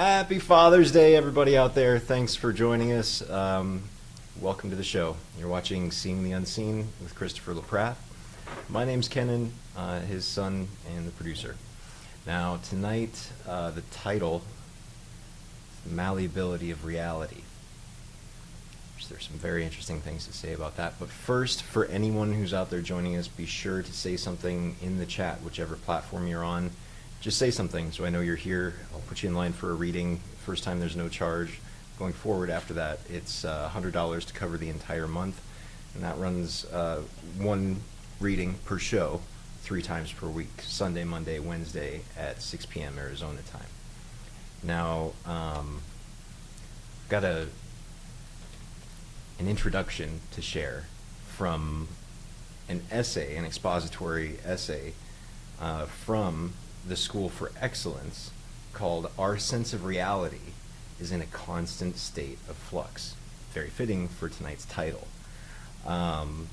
Happy Father's Day, everybody out there. Thanks for joining us. Welcome to the show. You're watching Seeing the Unseen with Christopher LaPratt. My name's Kenan, his son and the producer. Now, tonight, the title, Malleability of Reality. There's some very interesting things to say about that. But first, for anyone who's out there joining us, be sure to say something in the chat, whichever platform you're on. Just say something so I know you're here. I'll put you in line for a reading. First time, there's no charge. Going forward after that, it's $100 to cover the entire month. And that runs one reading per show 3 times per week, Sunday, Monday, Wednesday at 6 p.m. Arizona time. Now, got an introduction to share from an essay, an expository essay from the School for Excellence called Our Sense of Reality is in a Constant State of Flux. Very fitting for tonight's title. It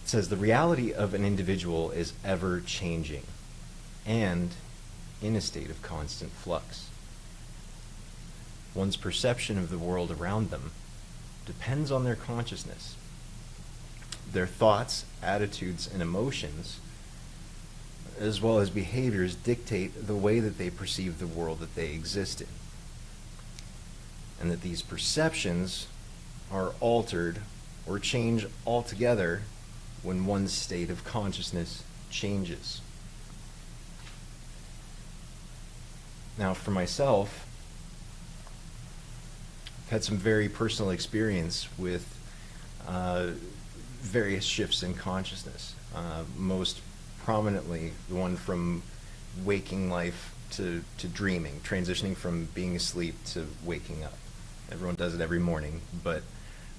says the reality of an individual is ever changing and in a state of constant flux. One's perception of the world around them depends on their consciousness. Their thoughts, attitudes, and emotions, as well as behaviors, dictate the way that they perceive the world that they exist in. And that these perceptions are altered or change altogether when one's state of consciousness changes. Now, for myself, had some very personal experience with various shifts in consciousness. Most prominently, the one from waking life to dreaming, transitioning from being asleep to waking up. Everyone does it every morning, but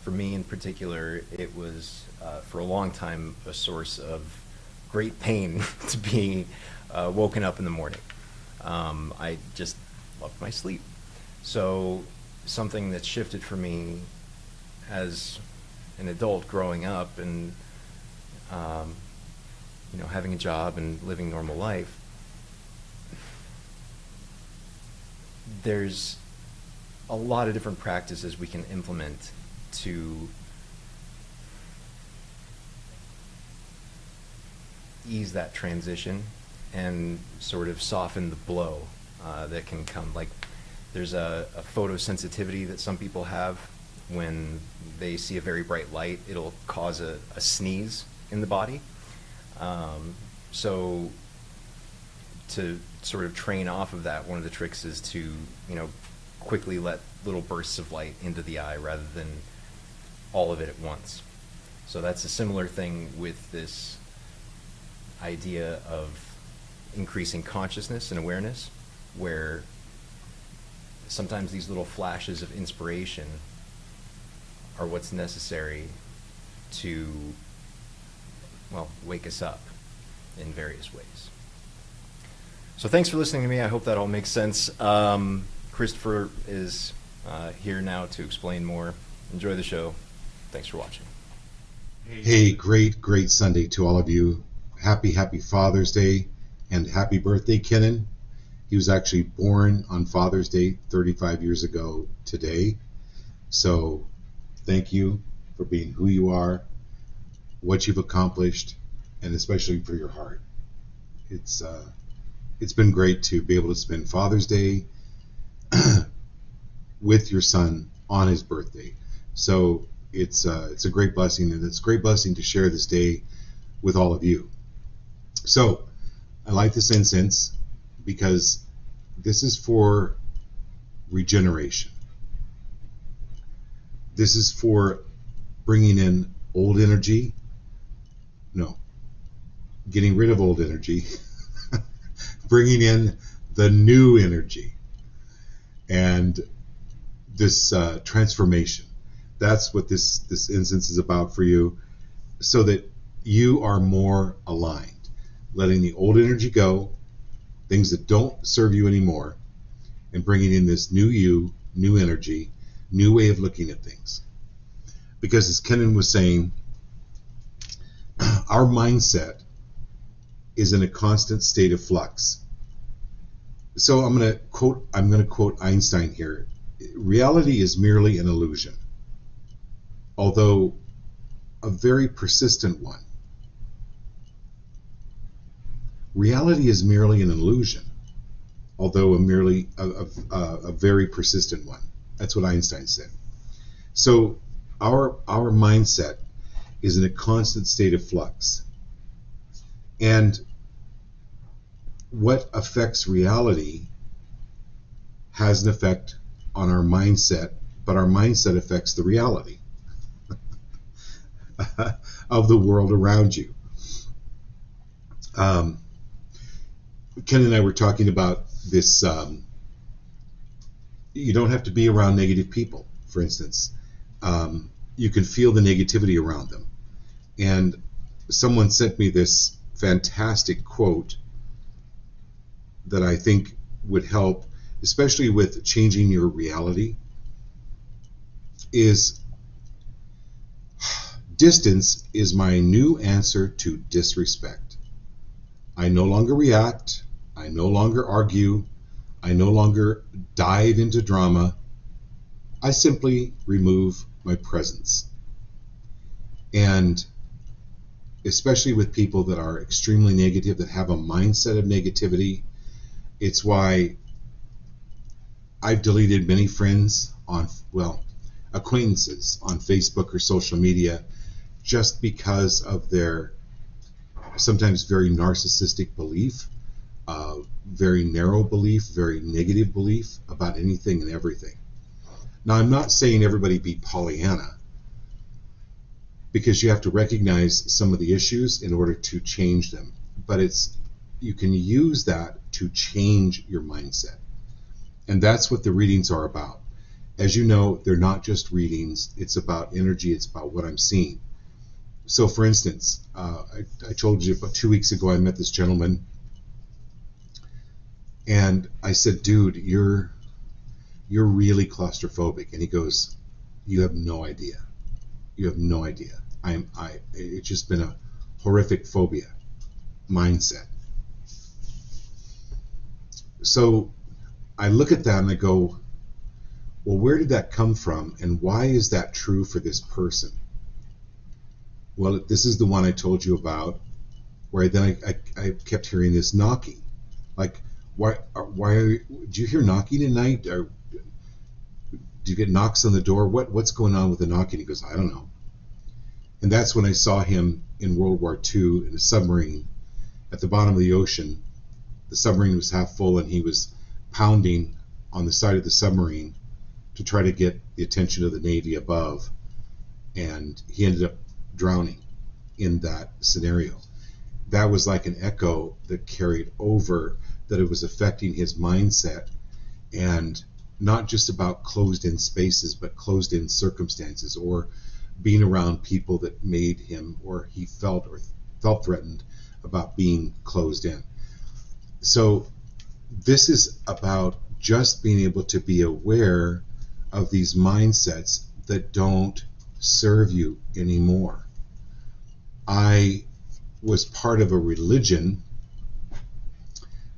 for me in particular, it was for a long time a source of great pain to being woken up in the morning. I just loved my sleep. So something that shifted for me as an adult growing up and having a job and living normal life, there's a lot of different practices we can implement to ease that transition and sort of soften the blow that can come. Like, there's a photosensitivity that some people have. When they see a very bright light, it'll cause a sneeze in the body. So to sort of train off of that, one of the tricks is to, quickly let little bursts of light into the eye rather than all of it at once. So that's a similar thing with this idea of increasing consciousness and awareness, where sometimes these little flashes of inspiration are what's necessary to, wake us up in various ways. So thanks for listening to me. I hope that all makes sense. Christopher is here now to explain more. Enjoy the show. Thanks for watching. Hey, great Sunday to all of you. Happy Father's Day and happy birthday, Kenan. He was actually born on Father's Day 35 years ago today. So thank you for being who you are, what you've accomplished, and especially for your heart. It's been great to be able to spend Father's Day with your son on his birthday. So it's a great blessing, and it's a great blessing to share this day with all of you. So I light this incense because this is for regeneration. This is for bringing in old energy. No, getting rid of old energy. Bringing in the new energy. And this transformation. That's what this incense is about for you, so that you are more aligned. Letting the old energy go, things that don't serve you anymore, and bringing in this new you, new energy, new way of looking at things. Because as Kenan was saying, our mindset is in a constant state of flux. So I'm going to quote Einstein here. Reality is merely an illusion, although a very persistent one. Reality is merely an illusion, although a very persistent one. That's what Einstein said. So our mindset is in a constant state of flux. And what affects reality has an effect on our mindset, but our mindset affects the reality of the world around you. Ken and I were talking about this. You don't have to be around negative people, for instance. You can feel the negativity around them. And someone sent me this fantastic quote that I think would help, especially with changing your reality, is distance is my new answer to disrespect. I no longer react. I no longer argue. I no longer dive into drama. I simply remove my presence. And especially with people that are extremely negative, that have a mindset of negativity, it's why I've deleted many friends acquaintances on Facebook or social media, just because of their sometimes very narcissistic belief, very narrow belief, very negative belief about anything and everything. Now, I'm not saying everybody be Pollyanna, because you have to recognize some of the issues in order to change them. But you can use that to change your mindset. And that's what the readings are about. As you know, they're not just readings. It's about energy. It's about what I'm seeing. So, for instance, I told you about 2 weeks ago I met this gentleman, and I said, "Dude, you're really claustrophobic." And he goes, "You have no idea. You have no idea. It's just been a horrific phobia mindset." So I look at that and I go, well, where did that come from, and why is that true for this person? Well, this is the one I told you about, where then I kept hearing this knocking. Like, why do you hear knocking at night? Or do you get knocks on the door? What's going on with the knocking? He goes, I don't know. And that's when I saw him in World War II in a submarine at the bottom of the ocean. The submarine was half full, and he was pounding on the side of the submarine to try to get the attention of the Navy above. And he ended up drowning in that scenario. That was like an echo that carried over, that it was affecting his mindset, and not just about closed-in spaces, but closed-in circumstances, or being around people that made him, or he felt threatened about being closed in. So this is about just being able to be aware of these mindsets that don't serve you anymore. I was part of a religion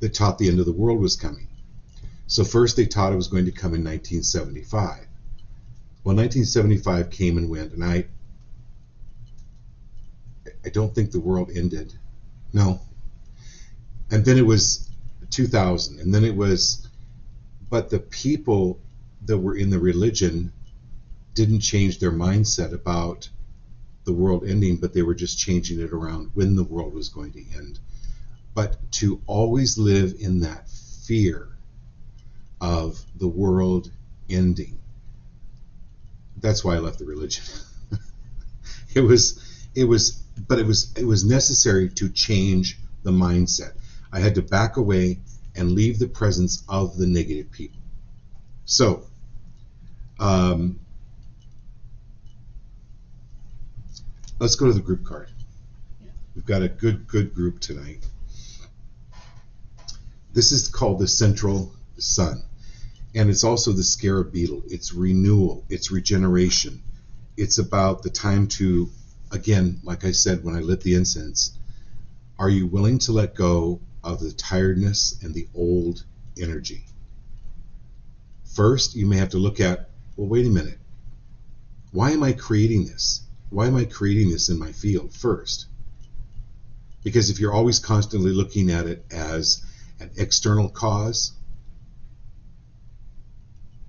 that taught the end of the world was coming. So first they taught it was going to come in 1975. Well, 1975 came and went, and I don't think the world ended. No. And then it was 2000, and then it was, but the people that were in the religion didn't change their mindset about the world ending, but they were just changing it around when the world was going to end. But to always live in that fear of the world ending, that's why I left the religion. It was necessary to change the mindset. I had to back away and leave the presence of the negative people. So, let's go to the group card. We've got a good group tonight. This is called the Central Sun, and it's also the Scarab Beetle. It's renewal, it's regeneration. It's about the time to, again, like I said when I lit the incense, are you willing to let go of the tiredness and the old energy. First, you may have to look at, well, wait a minute. Why am I creating this? Why am I creating this in my field first? Because if you're always constantly looking at it as an external cause,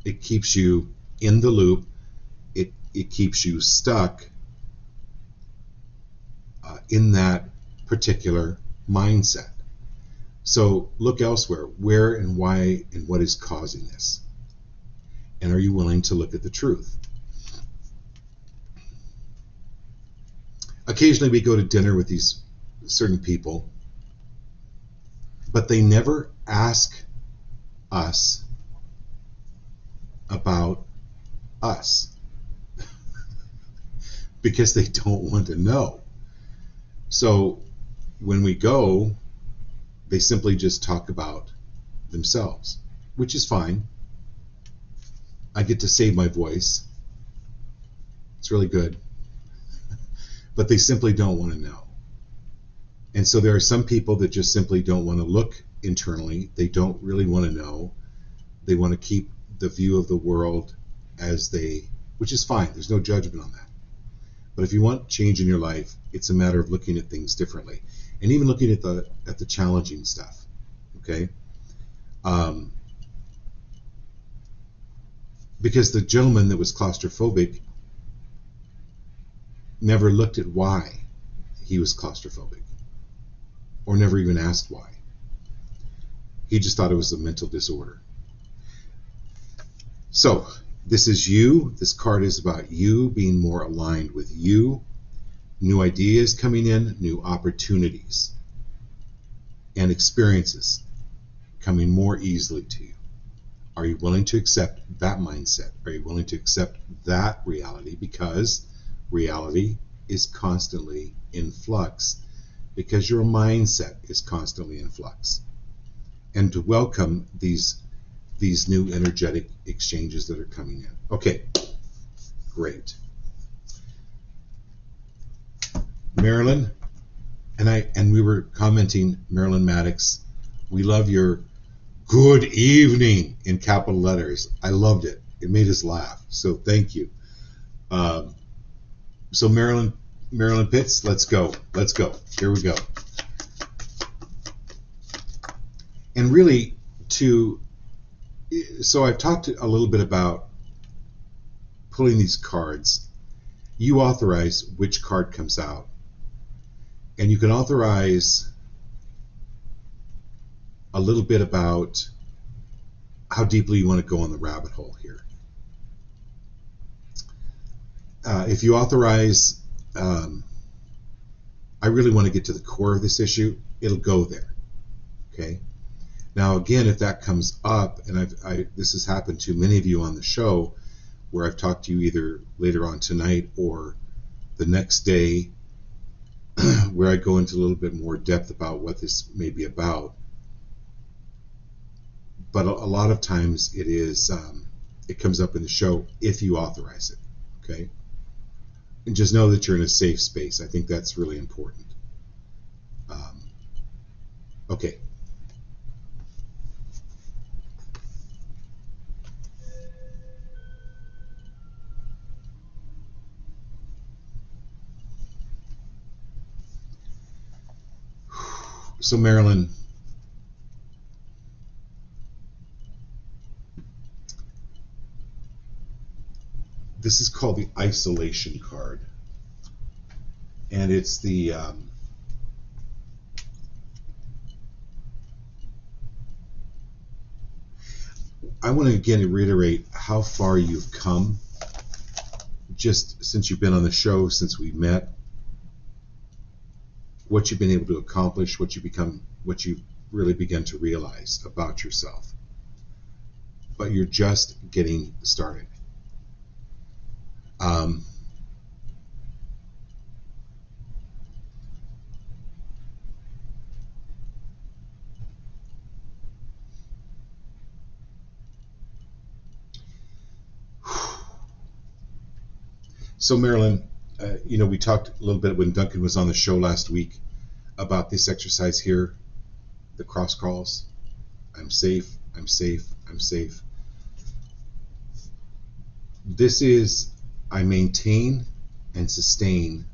it keeps you in the loop. It keeps you stuck in that particular mindset. So look elsewhere. Where and why and what is causing this? And are you willing to look at the truth? Occasionally we go to dinner with these certain people, but they never ask us about us because they don't want to know. So when we go, they simply just talk about themselves, which is fine. I get to save my voice. It's really good. But they simply don't want to know. And so there are some people that just simply don't want to look internally. They don't really want to know. They want to keep the view of the world as they, which is fine. There's no judgment on that. But if you want change in your life, it's a matter of looking at things differently, and even looking at the challenging stuff. Okay, because the gentleman that was claustrophobic never looked at why he was claustrophobic, or never even asked why. He just thought it was a mental disorder. So this is you. This card is about you being more aligned with you. New ideas coming in, new opportunities and experiences coming more easily to you. Are you willing to accept that mindset? Are you willing to accept that reality? Because reality is constantly in flux, because your mindset is constantly in flux. And to welcome these new energetic exchanges that are coming in. Okay, great. Marilyn, and we were commenting, Marilyn Maddox, we love your good evening in capital letters. I loved it. It made us laugh. So thank you. So Marilyn Pitts, let's go. Here we go. And really, so I've talked a little bit about pulling these cards. You authorize which card comes out. And you can authorize a little bit about how deeply you want to go on the rabbit hole here. If you authorize, I really want to get to the core of this issue, it'll go there. Okay. Now, again, if that comes up, and this has happened to many of you on the show, where I've talked to you either later on tonight or the next day, where I go into a little bit more depth about what this may be about. But a lot of times it comes up in the show if you authorize it, okay? And just know that you're in a safe space. I think that's really important. Okay. So Marilyn, this is called the isolation card, and it's the I want to again reiterate how far you've come just since you've been on the show, since we met, what you've been able to accomplish, what you've really begun to realize about yourself. But you're just getting started. So Marilyn, we talked a little bit when Duncan was on the show last week about this exercise here, the cross crawls. I'm safe, I'm safe, I'm safe. This is, I maintain and sustain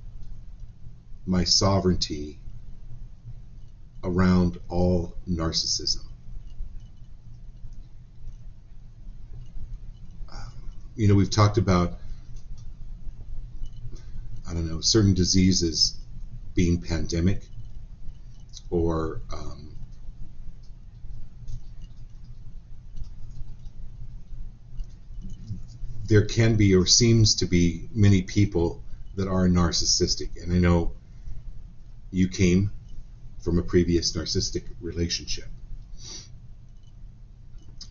my sovereignty around all narcissism. We've talked about, I don't know, certain diseases being pandemic, or there can be, or seems to be, many people that are narcissistic. And I know you came from a previous narcissistic relationship.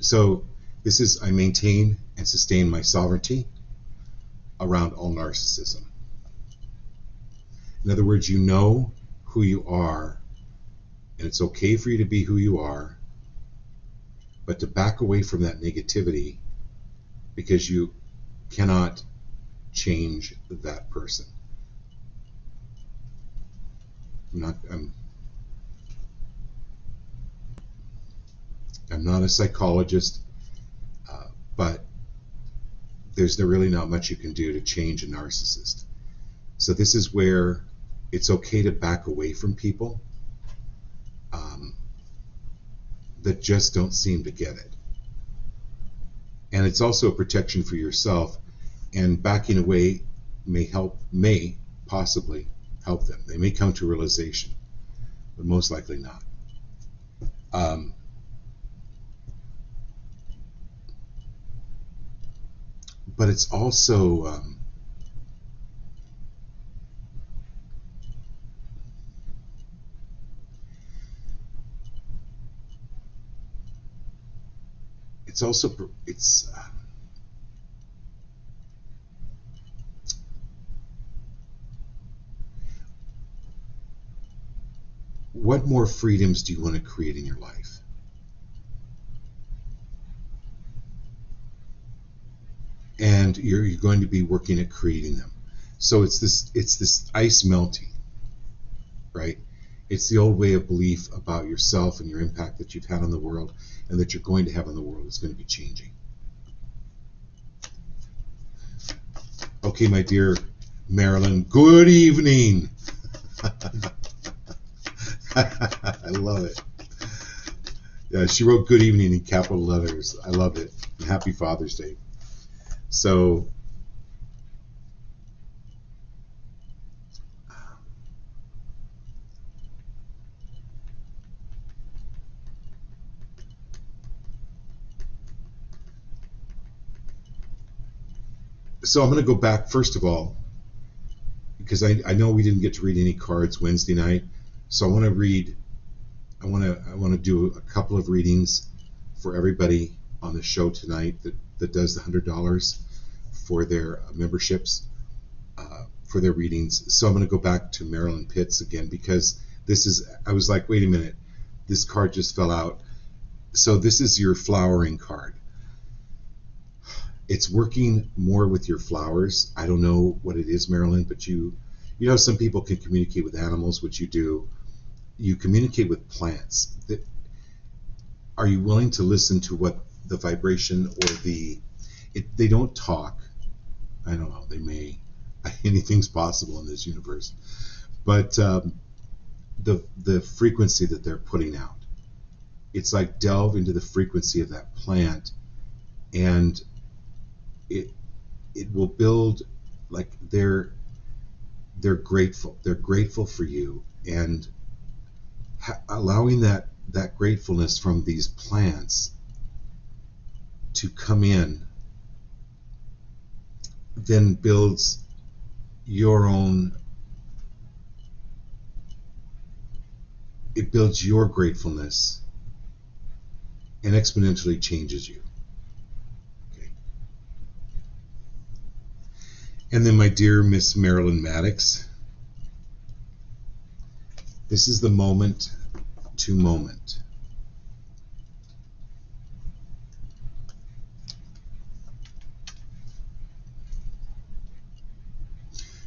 So this is, I maintain and sustain my sovereignty around all narcissism. In other words, you know who you are, and it's okay for you to be who you are, but to back away from that negativity, because you cannot change that person. I'm not a psychologist, but there's really not much you can do to change a narcissist. So this is where it's okay to back away from people that just don't seem to get it. And it's also a protection for yourself, and backing away may possibly help them. They may come to a realization, but most likely not. But it's also what more freedoms do you want to create in your life? And you're going to be working at creating them. So it's this ice melting, right? It's the old way of belief about yourself and your impact that you've had on the world and that you're going to have on the world is going to be changing. Okay, my dear Marilyn, good evening. I love it. Yeah, she wrote good evening in capital letters. I love it. And happy Father's Day. So I'm going to go back first of all, because I know we didn't get to read any cards Wednesday night. So I want to do a couple of readings for everybody on the show tonight that does the $100 for their memberships, for their readings. So I'm going to go back to Marilyn Pitts again, because I was like, wait a minute, this card just fell out. So this is your flowering card. It's working more with your flowers. I don't know what it is, Marilyn, but you know, some people can communicate with animals, which you do. You communicate with plants. Are you willing to listen to what the vibration or they don't talk. I don't know, they may. Anything's possible in this universe. But the frequency that they're putting out, it's like delve into the frequency of that plant, and it will build, like they're grateful. They're grateful for you, and allowing that gratefulness from these plants to come in then builds your own, it builds your gratefulness and exponentially changes you. Okay. And then, my dear Miss Marilyn Maddox, this is the moment to moment.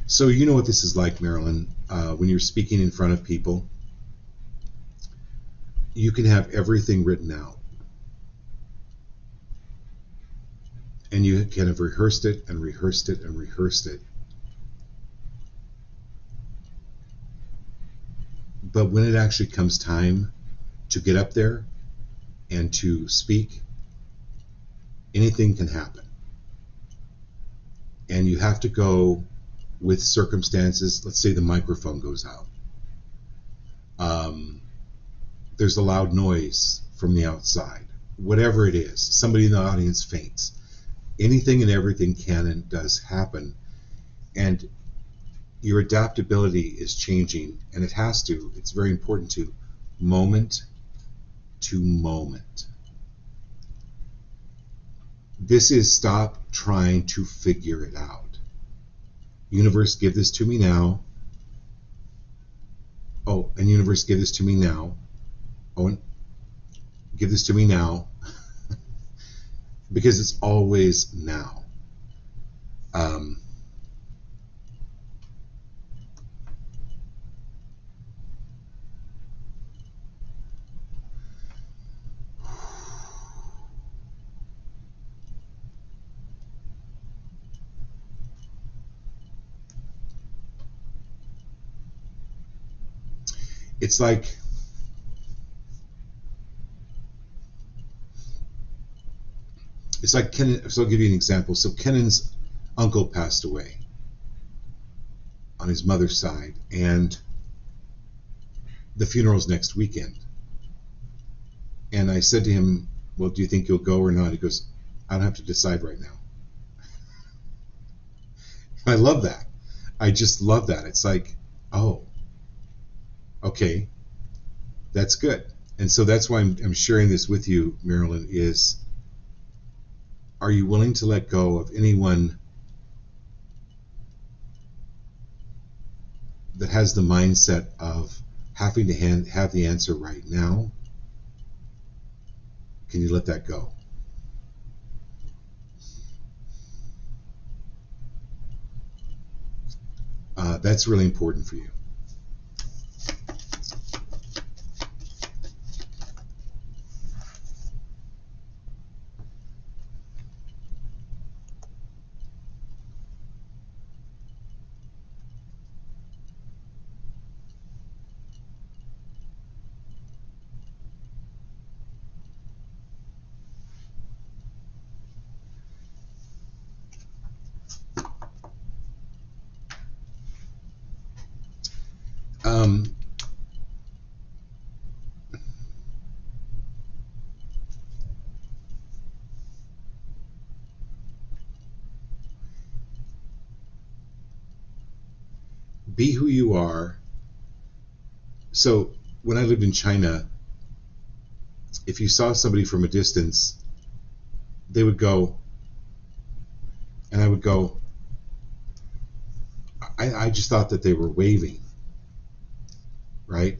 So you know what this is like, Marilyn. When you're speaking in front of people, you can have everything written out. And you kind of rehearsed it and rehearsed it and rehearsed it. But when it actually comes time to get up there and to speak, anything can happen. And you have to go with circumstances. Let's say the microphone goes out. There's a loud noise from the outside. Whatever it is, somebody in the audience faints. Anything and everything can and does happen. And your adaptability is changing, and it has to. It's very important to moment to moment. This is stop trying to figure it out. Universe, give this to me now. Oh, and universe, give this to me now. Oh, and give this to me now. Because it's always now. It's like Kenan. So I'll give you an example. So Kenan's uncle passed away on his mother's side, and the funeral's next weekend. And I said to him, well, do you think you'll go or not? He goes, I don't have to decide right now. I love that. I just love that. It's like, oh, okay, that's good. And so that's why I'm sharing this with you, Marilyn, is are you willing to let go of anyone that has the mindset of having to have the answer right now? Can you let that go? That's really important for you. Be who you are. So when I lived in China, if you saw somebody from a distance, they would go, and I would go, I just thought that they were waving, right?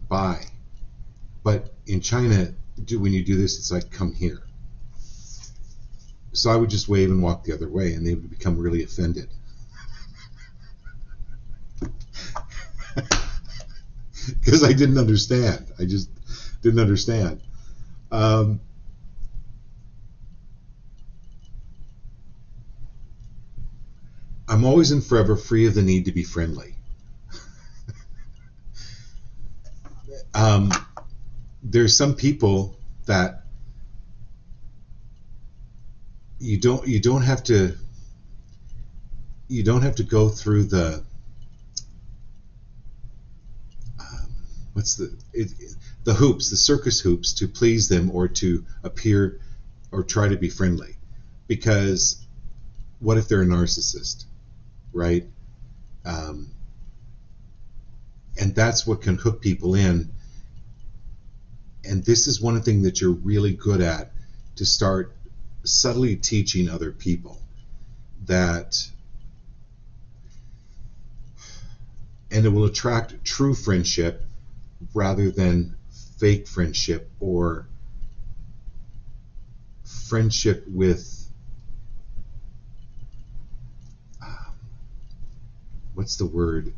Bye. But in China, when you do this, it's like, come here. So I would just wave and walk the other way, and they would become really offended. Because I didn't understand. I just didn't understand. I'm always and forever free of the need to be friendly. There's some people that you don't have to go through the the hoops, the circus hoops, to please them or to appear or try to be friendly. Because what if they're a narcissist, right? And that's what can hook people in. And this is one thing that you're really good at, to start subtly teaching other people that, and it will attract true friendship rather than fake friendship or friendship with what's the word?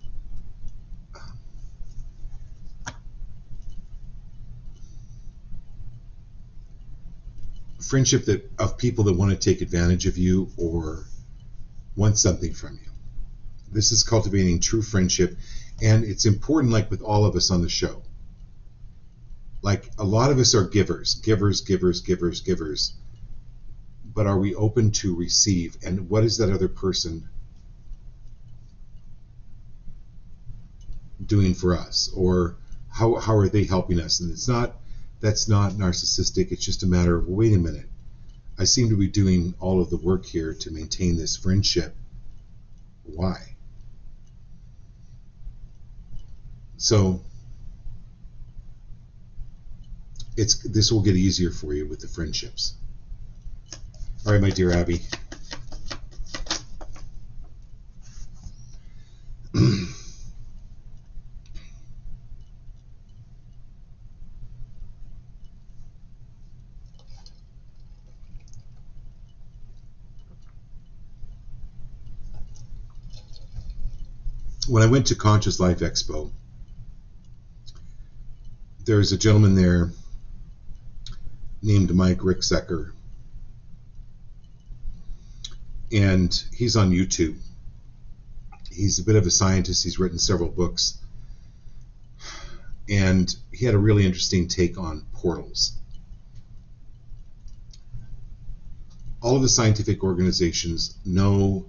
friendship that of people that want to take advantage of you or want something from you. This is cultivating true friendship, and it's important, like with all of us on the show. Like, a lot of us are givers. But are we open to receive? And what is that other person doing for us? Or how are they helping us? And that's not narcissistic. It's just a matter of, wait a minute, I seem to be doing all of the work here to maintain this friendship. Why? So this will get easier for you with the friendships. All right, my dear Abby. When I went to Conscious Life Expo, there was a gentleman there named Mike Ricksecker, and he's on YouTube. He's a bit of a scientist. He's written several books, and he had a really interesting take on portals. All of the scientific organizations know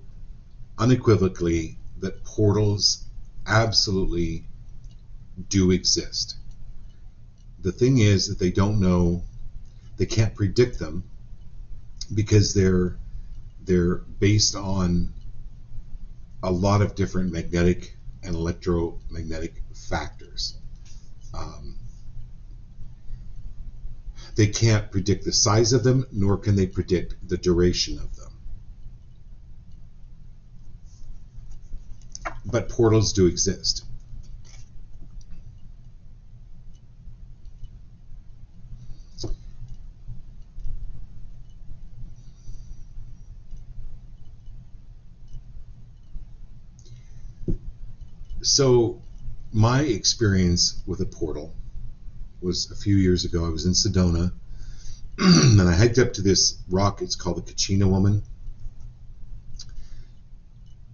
unequivocally that portals absolutely do exist. The thing is that they don't know, they can't predict them because they're based on a lot of different magnetic and electromagnetic factors. They can't predict the size of them, nor can they predict the duration of them. But portals do exist. So my experience with a portal was a few years ago. I was in Sedona, and I hiked up to this rock. It's called the Kachina Woman.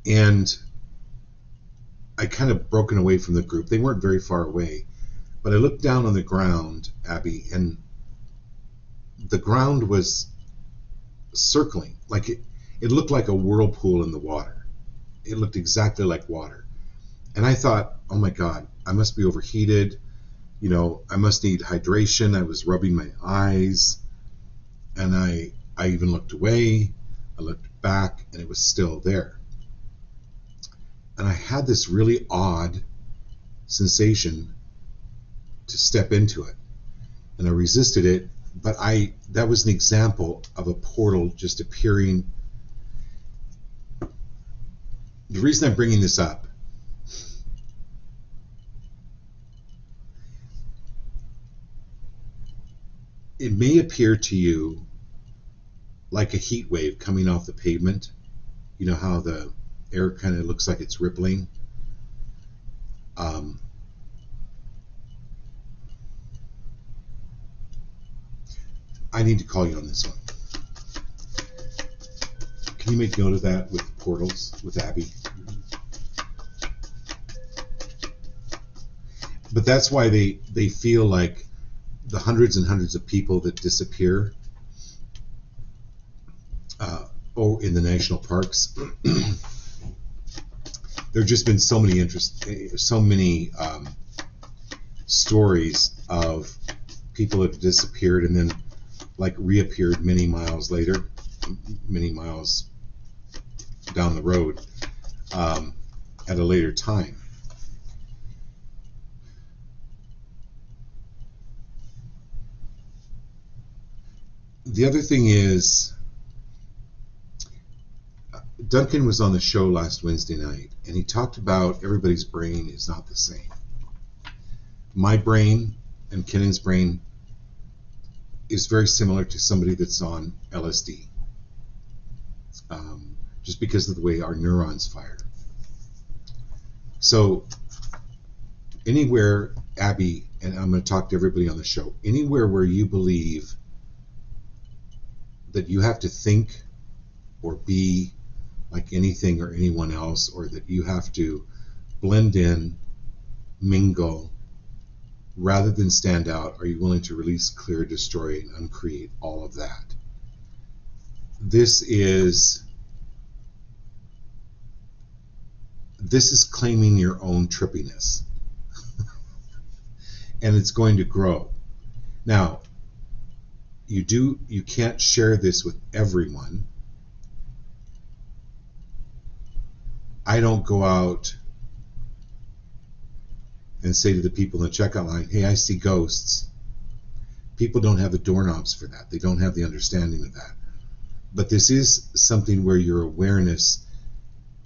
And I kind of broken away from the group. They weren't very far away. But I looked down on the ground, Abby, and the ground was circling. Like it looked like a whirlpool in the water. It looked exactly like water. And I thought, oh my God, I must be overheated. You know, I must need hydration. I was rubbing my eyes, and I even looked away. I looked back, and it was still there. And I had this really odd sensation to step into it, and I resisted it. But that was an example of a portal just appearing. The reason I'm bringing this up, it may appear to you like a heat wave coming off the pavement. You know how the air kind of looks like it's rippling. I need to call you on this one. Can you make note of that with portals, with Abby? But that's why they feel like the hundreds and hundreds of people that disappear in the national parks. There have just been so many stories of people that have disappeared and then like reappeared many miles later, many miles down the road at a later time. The other thing is, Duncan was on the show last Wednesday night, and he talked about everybody's brain is not the same. My brain and Kennan's brain is very similar to somebody that's on LSD, just because of the way our neurons fire. So anywhere, Abby, and I'm going to talk to everybody on the show, anywhere where you believe that you have to think or be like anything or anyone else, or that you have to blend in, mingle, rather than stand out? Are you willing to release, clear, destroy, and uncreate all of that? This is claiming your own trippiness. And it's going to grow. Now, you can't share this with everyone. I don't go out and say to the people in the checkout line, hey, I see ghosts. People don't have the doorknobs for that. They don't have the understanding of that. But this is something where your awareness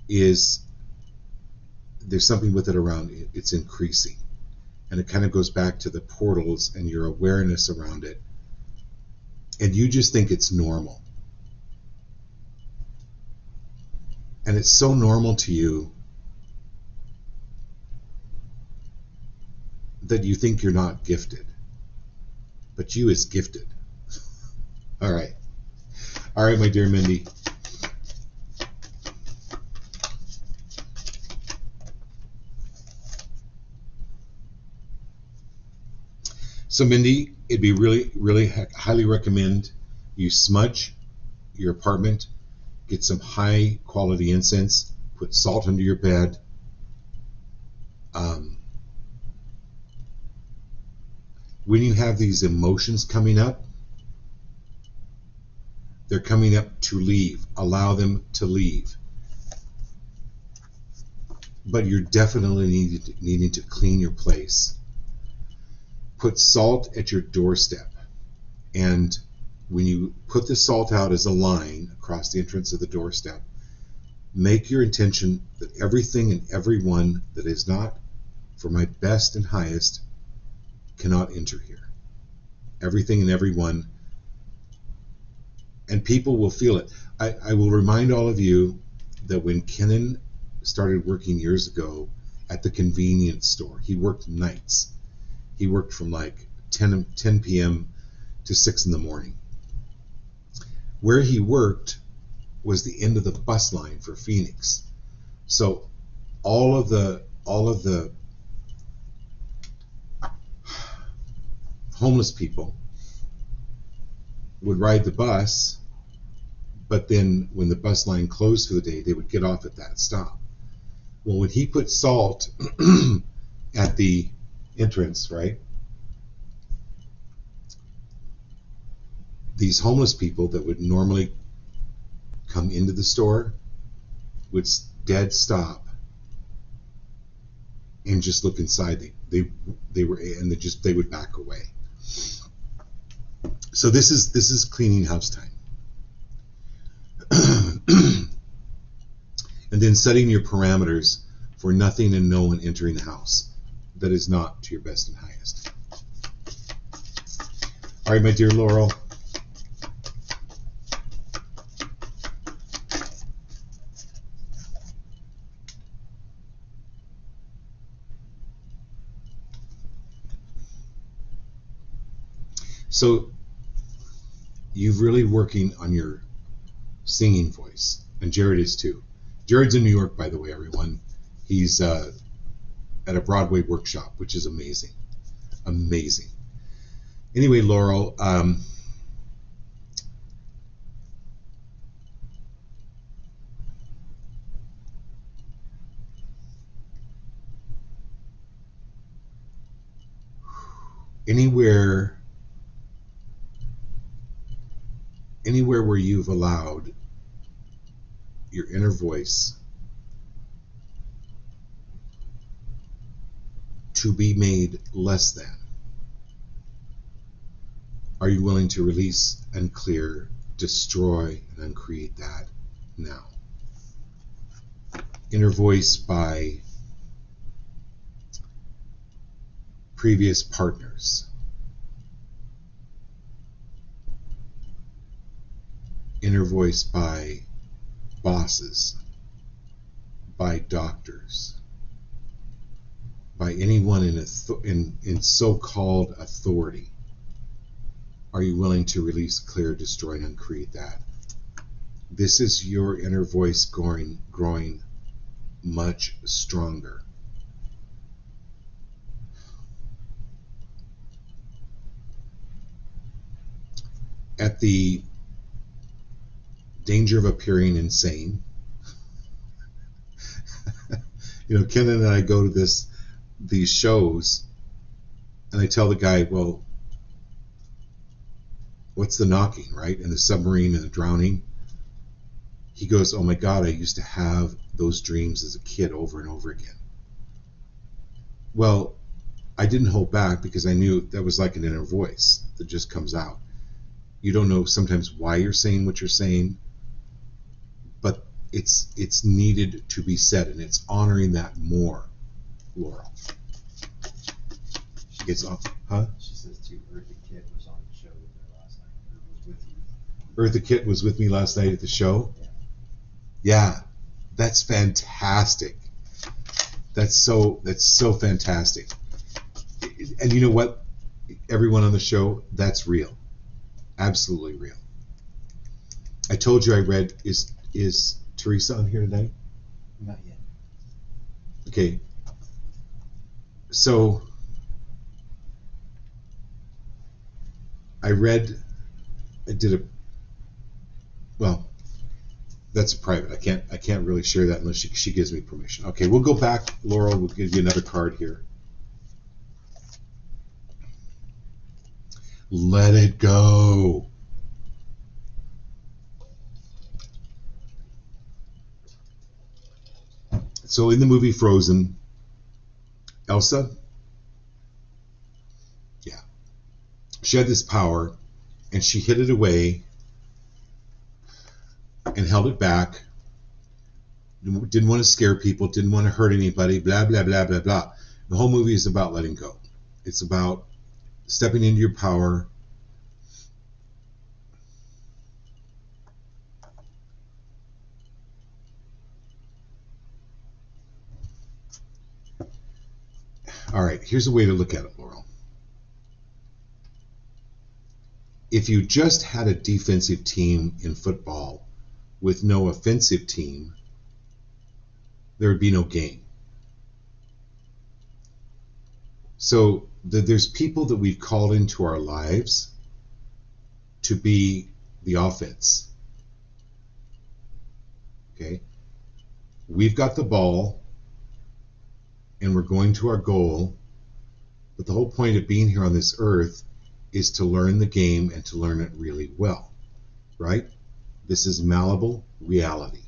is, there's something with it around it. It's increasing. And it kind of goes back to the portals and your awareness around it. And you just think it's normal. And it's so normal to you that you think you're not gifted. But you is gifted. All right. All right, my dear Mindy. So Mindy, it'd be really highly recommend you smudge your apartment, get some high quality incense, put salt under your bed. When you have these emotions coming up, they're coming up to leave. Allow them to leave. But you're definitely needing to clean your place. Put salt at your doorstep. And when you put the salt out as a line across the entrance of the doorstep, make your intention that everything and everyone that is not for my best and highest cannot enter here. Everything and everyone, and people will feel it. I will remind all of you that when Kenan started working years ago at the convenience store, he worked nights. He worked from like 10 p.m. to 6 in the morning. Where he worked was the end of the bus line for Phoenix. So all of the homeless people would ride the bus, but then when the bus line closed for the day, they would get off at that stop. Well, when he put salt at the entrance, right? These homeless people that would normally come into the store would dead stop and just look inside. They would back away. So this is cleaning house time. And then setting your parameters for nothing and no one entering the house that is not to your best and highest. All right, my dear Laurel. So you've really working on your singing voice, and Jared is too. Jared's in New York, by the way, everyone. He's at a Broadway workshop, which is amazing. Amazing. Anyway, Laurel, anywhere where you've allowed your inner voice to be made less than, are you willing to release and clear, destroy, and uncreate that now? Inner voice by previous partners. Inner voice by bosses, by doctors, by anyone in so-called authority. Are you willing to release, clear, destroy, and uncreate that? This is your inner voice growing much stronger. At the danger of appearing insane, Ken and I go to these shows, and I tell the guy, well, what's the knocking, right? And the submarine and the drowning. He goes, oh my God, I used to have those dreams as a kid over and over again. Well, I didn't hold back because I knew that was like an inner voice that just comes out. You don't know sometimes why you're saying what you're saying, but it's needed to be said, and it's honoring that more, Laurel. It's huh? She says too, Eartha Kitt was on the show with her last night, or was with you. Eartha Kitt was with me last night at the show. Yeah. Yeah, that's fantastic. That's so fantastic. And you know what? Everyone on the show, that's real. Absolutely real. I told you I read, is Teresa on here tonight? Not yet. Okay. So I well, that's private. I can't really share that unless she gives me permission. Okay, we'll go back, Laurel. We'll give you another card here. Let it go. So in the movie Frozen, Elsa, yeah, she had this power, and she hid it away and held it back. Didn't want to scare people, didn't want to hurt anybody, blah, blah, blah, blah, blah. The whole movie is about letting go. It's about stepping into your power. All right, here's a way to look at it, Laurel. If you just had a defensive team in football with no offensive team, there would be no game. So there's people that we've called into our lives to be the offense. Okay? We've got the ball and we're going to our goal, but the whole point of being here on this earth is to learn the game and to learn it really well, right? This is malleable reality.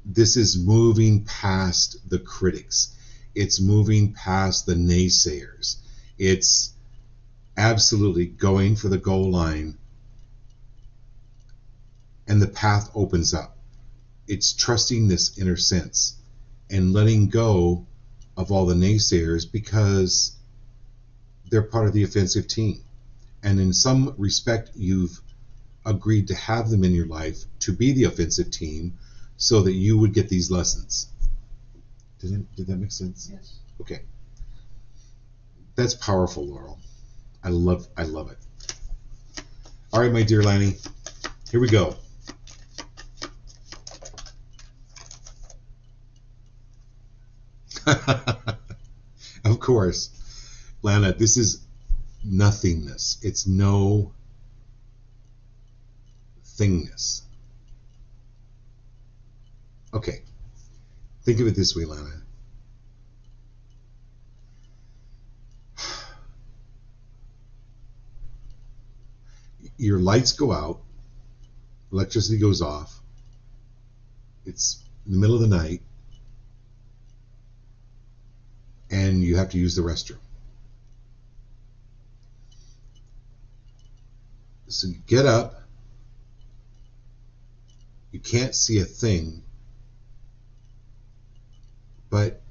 This is moving past the critics. It's moving past the naysayers. It's absolutely going for the goal line, and the path opens up. It's trusting this inner sense and letting go of all the naysayers because they're part of the offensive team. And in some respect, you've agreed to have them in your life to be the offensive team so that you would get these lessons. Did that make sense? Yes. Okay. That's powerful, Laurel. I love it. All right, my dear Lanny, here we go. Of course. Lana, this is nothingness. It's no thingness. Okay. Think of it this way, Lana. Your lights go out, electricity goes off, it's in the middle of the night, and you have to use the restroom. So you get up, you can't see a thing, but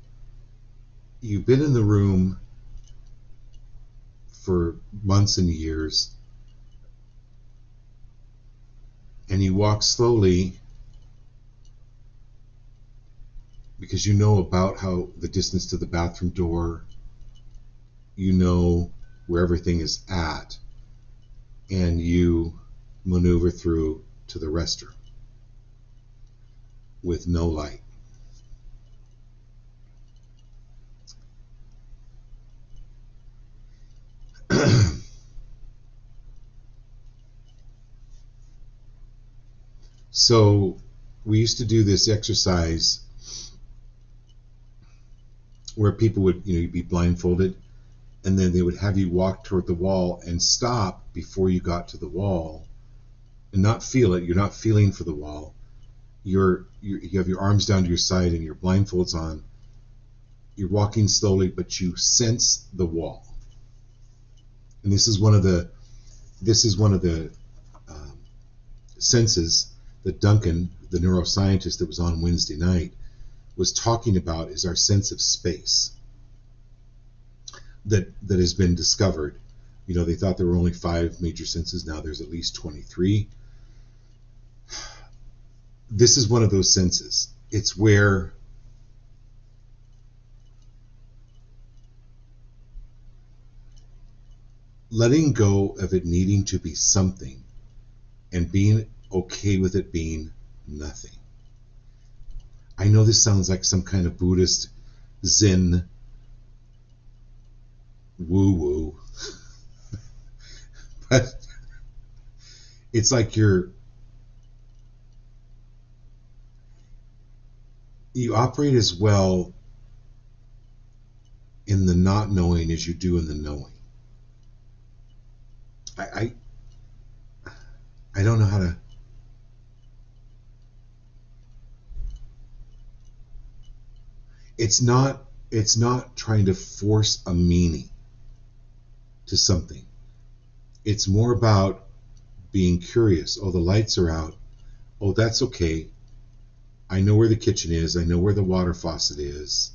you've been in the room for months and years, and you walk slowly because you know about how the distance to the bathroom door, you know where everything is at, and you maneuver through to the restroom with no light. So we used to do this exercise where people would, you'd be blindfolded, and then they would have you walk toward the wall and stop before you got to the wall and not feel it. You're not feeling for the wall. You have your arms down to your side and your blindfolds on. You're walking slowly, but you sense the wall. And this is one of the senses that Duncan, the neuroscientist that was on Wednesday night, was talking about, is our sense of space that has been discovered. They thought there were only 5 major senses. Now there's at least 23. This is one of those senses. It's where letting go of it needing to be something and being okay with it being nothing. I know this sounds like some kind of Buddhist Zen woo-woo, but it's like you operate as well in the not knowing as you do in the knowing. I don't know how to. It's not trying to force a meaning to something. It's more about being curious. Oh, the lights are out. Oh, that's okay. I know where the kitchen is. I know where the water faucet is.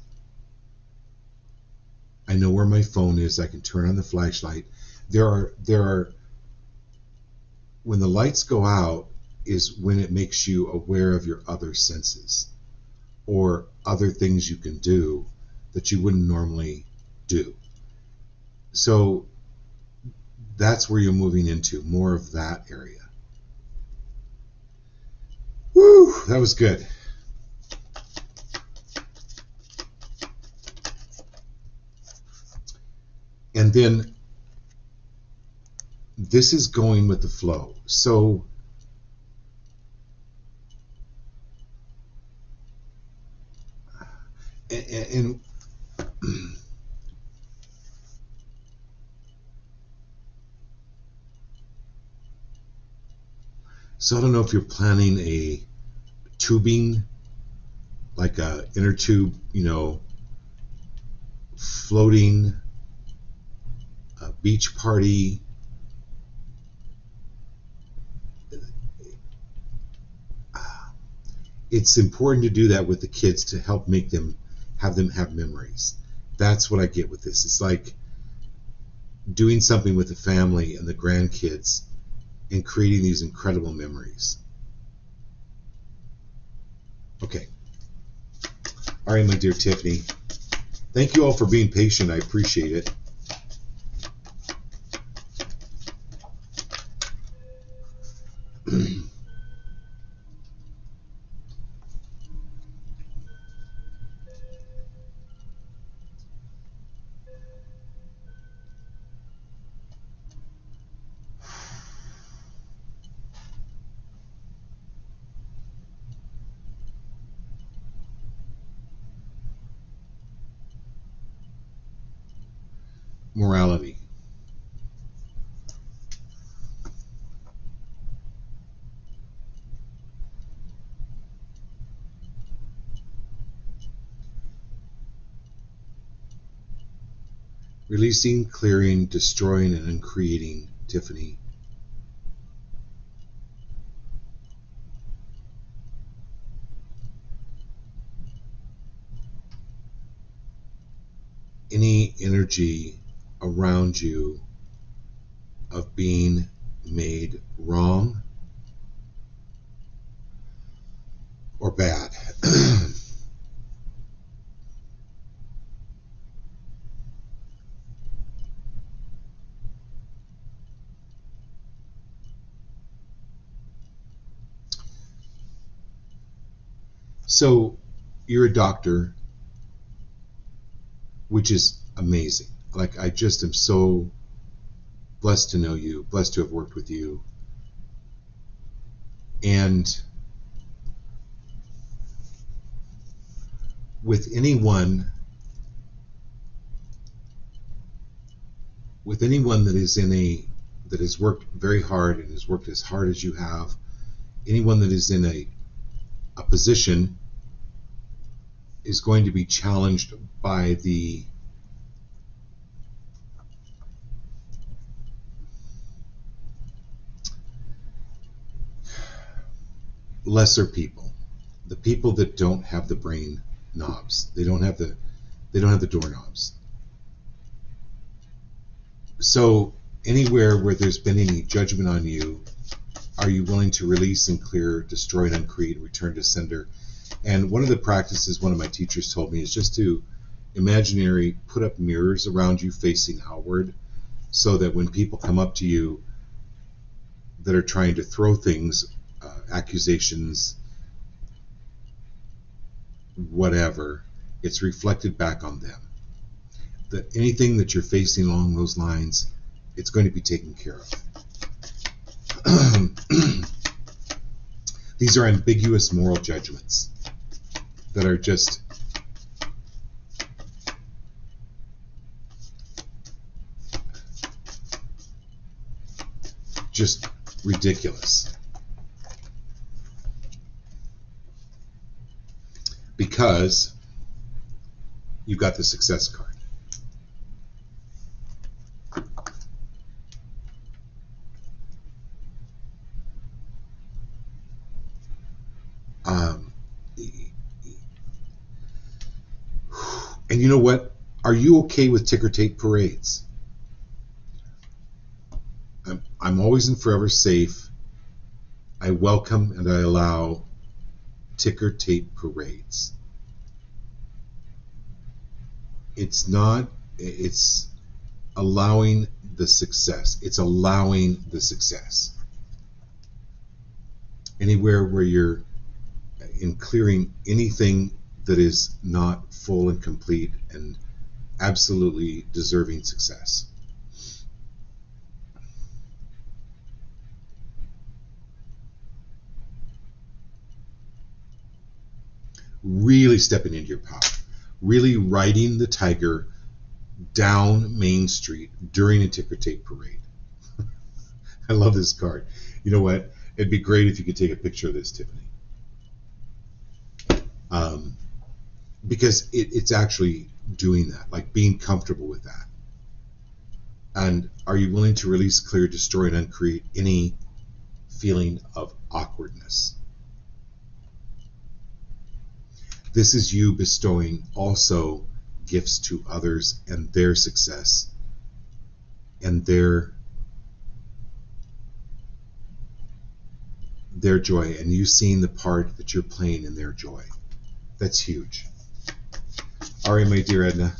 I know where my phone is. I can turn on the flashlight. There are when the lights go out is when it makes you aware of your other senses or other things you can do that you wouldn't normally do. So that's where you're moving into, more of that area. Woo, that was good. And then this is going with the flow. So and so I don't know if you're planning a tubing, like a inner tube, floating beach party. It's important to do that with the kids to help make them have memories. That's what I get with this. It's like doing something with the family and the grandkids and creating these incredible memories. Okay. All right, my dear Tiffany. Thank you all for being patient. I appreciate it. Morality. Releasing, clearing, destroying, and uncreating, Tiffany. Any energy around you of being made wrong or bad. So you're a doctor, which is amazing. Like, I just am so blessed to know you, blessed to have worked with you. And with anyone that has worked very hard and has worked as hard as you have, anyone that is in a position is going to be challenged by the lesser people, the people that don't have the brain knobs. They don't have the doorknobs. So anywhere where there's been any judgment on you, are you willing to release and clear, destroy and uncreate, return to sender? And one of the practices one of my teachers told me is just to imaginary put up mirrors around you facing outward, so that when people come up to you that are trying to throw things, accusations, whatever, it's reflected back on them. That anything that you're facing along those lines, it's going to be taken care of. These are ambiguous moral judgments that are just ridiculous. Because you got the success card. And you know what? Are you okay with ticker tape parades? I'm always and forever safe. I welcome and I allow ticker tape parades. It's allowing the success. It's allowing the success. Anywhere where you're in clearing anything that is not full and complete and absolutely deserving success. Really stepping into your power. Really riding the tiger down Main Street during a ticker tape parade. I love this card. You know what? It'd be great if you could take a picture of this, Tiffany. Because it's actually doing that, like being comfortable with that. And are you willing to release, clear, destroy, and uncreate any feeling of awkwardness? This is you bestowing also gifts to others and their success and their joy, and you seeing the part that you're playing in their joy. That's huge. All right, my dear Edna.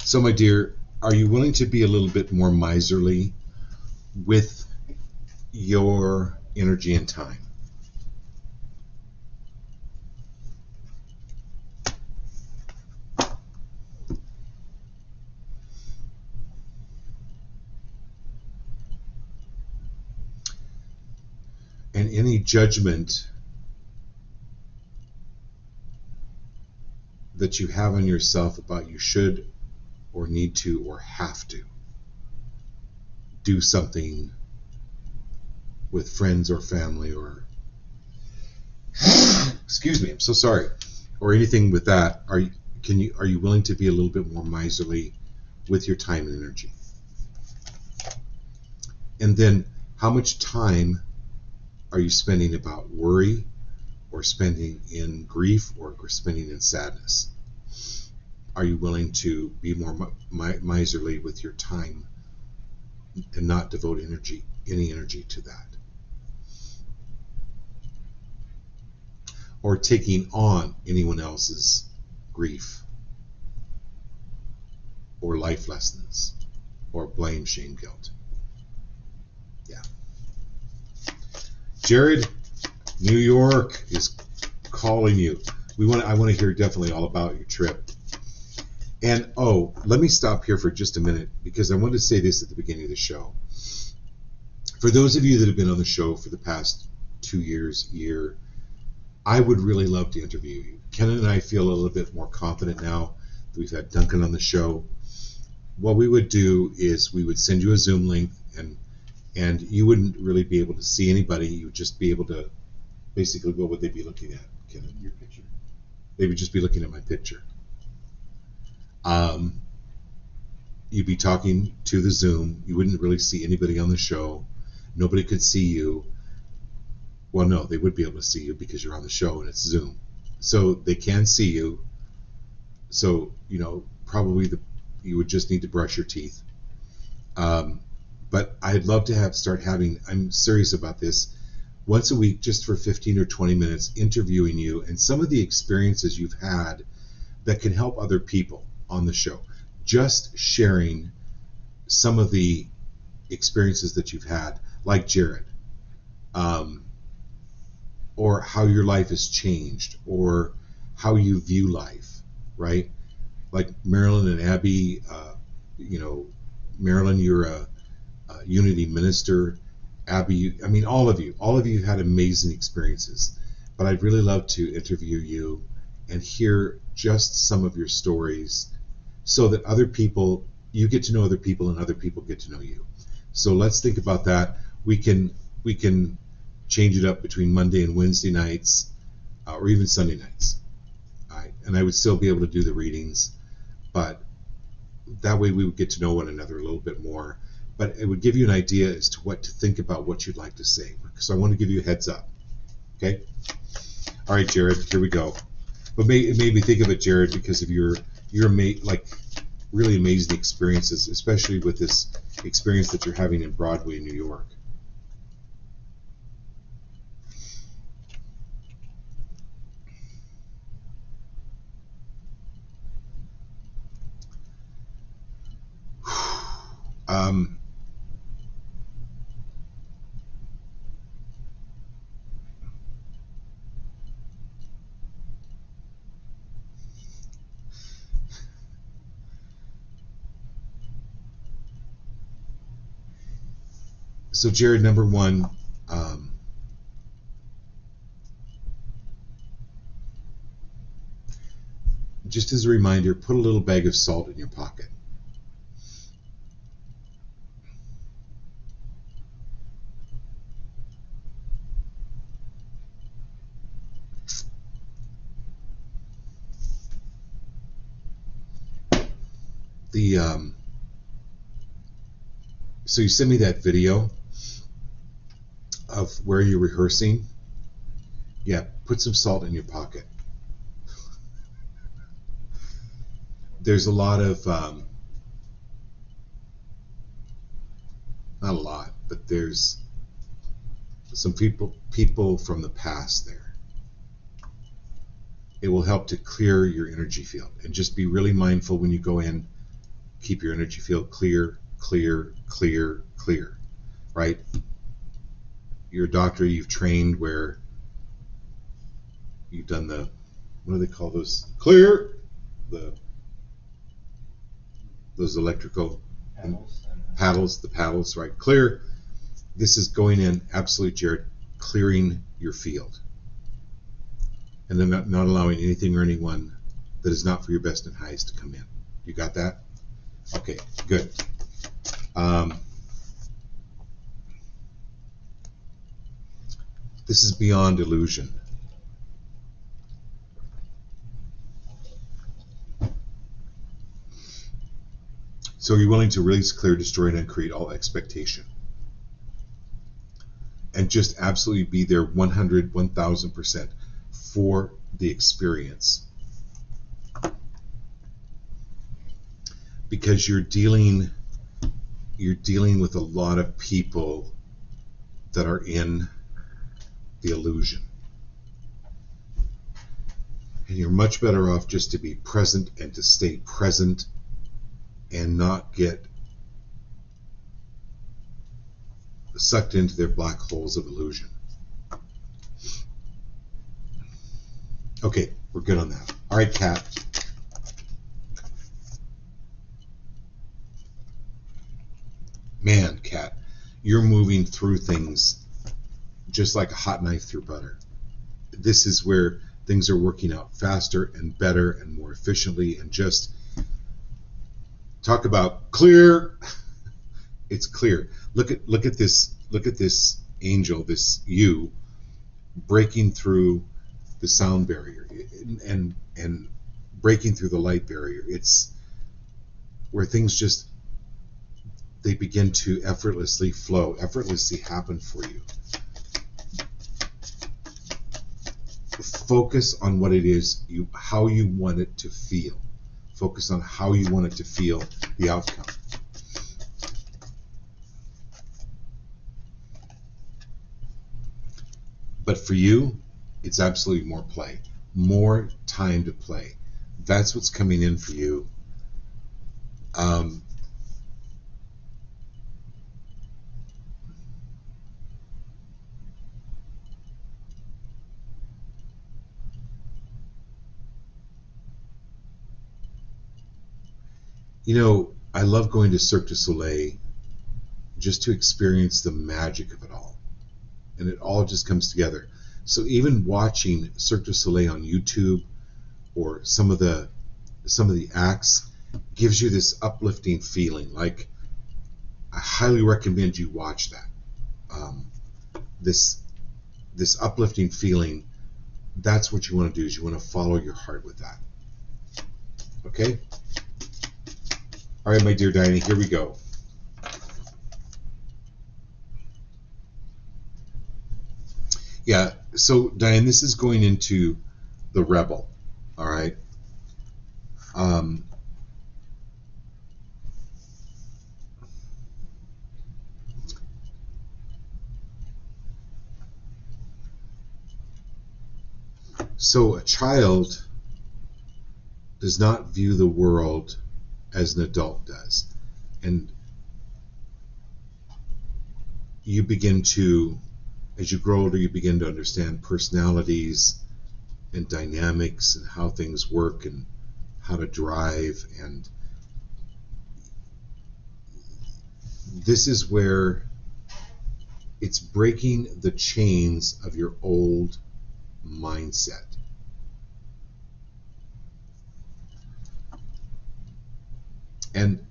So, my dear, are you willing to be a little bit more miserly with your energy and time? And any judgment that you have on yourself about you should or need to or have to do something with friends or family or excuse me, I'm so sorry, or anything with that, are you willing to be a little bit more miserly with your time and energy? And then how much time are you spending about worry, or spending in grief, or spending in sadness? Are you willing to be more miserly with your time and not devote any energy to that? Or taking on anyone else's grief or life lessons? or blame, shame, guilt. Yeah. Jared, New York is calling you. I want to hear definitely all about your trip. And let me stop here for just a minute because I wanted to say this at the beginning of the show. For those of you that have been on the show for the past 2 years, year, I would really love to interview you. Ken and I feel a little bit more confident now that we've had Duncan on the show. What we would do is we would send you a Zoom link, and you wouldn't really be able to see anybody. You would just be able to, basically, what would they be looking at, Ken? Your picture. They would just be looking at my picture. You'd be talking to the Zoom. You wouldn't really see anybody on the show. Nobody could see you. Well, no, they would be able to see you because you're on the show and it's Zoom. So they can see you. So, probably you would just need to brush your teeth. But I'd love to I'm serious about this, once a week, just for 15 or 20 minutes, interviewing you and some of the experiences you've had that can help other people on the show. Just sharing some of the experiences that you've had, like Jared, or how your life has changed, or how you view life, right? Like Marilyn and Abby, Marilyn, you're a Unity minister. Abby, all of you had amazing experiences, but I'd really love to interview you and hear just some of your stories so that you get to know other people and other people get to know you. So let's think about that. We can change it up between Monday and Wednesday nights, or even Sunday nights. All right? And I would still be able to do the readings, but that way we would get to know one another a little bit more. But it would give you an idea as to what to think about what you'd like to say. So I want to give you a heads up. Okay? All right, Jared, here we go. But it made me think of it, Jared, because of your really amazing experiences, especially with this experience that you're having in Broadway, New York. So Jared, number one, just as a reminder, put a little bag of salt in your pocket. So you sent me that video of where you're rehearsing. Yeah, put some salt in your pocket. There's a lot of, not a lot, but there's some people from the past there. It will help to clear your energy field, and just be really mindful when you go in. Keep your energy field clear, clear, clear, clear, right? You're a doctor, you've trained where you've done what do they call those? Clear! Those electrical paddles, right? Clear. This is going in, absolute, Jared, clearing your field. And then not allowing anything or anyone that is not for your best and highest to come in. You got that? Okay, good. This is beyond illusion. So you're willing to release, clear, destroy, and uncreate all expectation. And just absolutely be there 100, 1000% for the experience. Because you're dealing with a lot of people that are in the illusion. And you're much better off just to be present and to stay present and not get sucked into their black holes of illusion. Okay, we're good on that. All right, Kat. Man, Kat, you're moving through things just like a hot knife through butter. This is where things are working out faster and better and more efficiently, and just talk about clear. It's clear. Look at this angel, this you, breaking through the sound barrier and breaking through the light barrier. It's where things just, they begin to effortlessly flow, effortlessly happen for you. Focus on what it is, how you want it to feel. Focus on how you want it to feel, the outcome. But for you, it's absolutely more play, more time to play. That's what's coming in for you. You know, I love going to Cirque du Soleil just to experience the magic of it all. And it all just comes together. So even watching Cirque du Soleil on YouTube or some of the acts gives you this uplifting feeling. Like, I highly recommend you watch that. This uplifting feeling, that's what you want to do, is you want to follow your heart with that. Okay? All right, my dear Diane, here we go. Yeah, so Diane, this is going into the rebel. All right. So a child does not view the world as an adult does. And you begin to, as you grow older, you begin to understand personalities and dynamics and how things work and how to drive. And this is where it's breaking the chains of your old mindset. And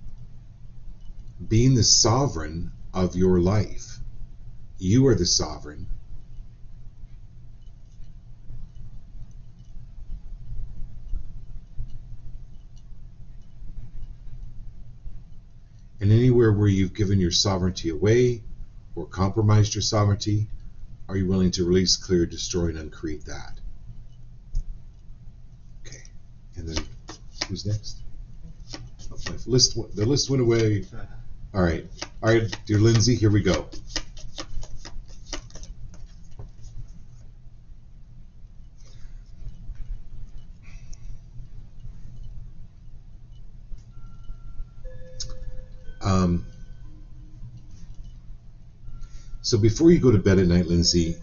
being the sovereign of your life. You are the sovereign. And anywhere where you've given your sovereignty away or compromised your sovereignty, are you willing to release, clear, destroy, and uncreate that? Okay. And then who's next? Oh, the list went away. All right, dear Lindsay, here we go. So before you go to bed at night, Lindsay,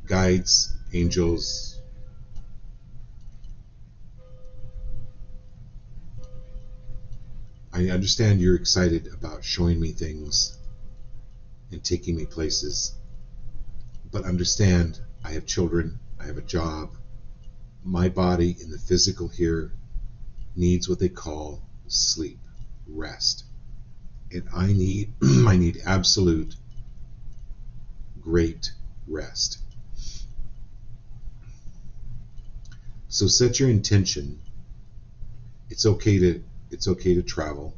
guides, angels, I understand you're excited about showing me things and taking me places, but understand I have children, I have a job. My body in the physical here needs what they call sleep, rest. And I need absolute great rest. So set your intention. It's okay to travel.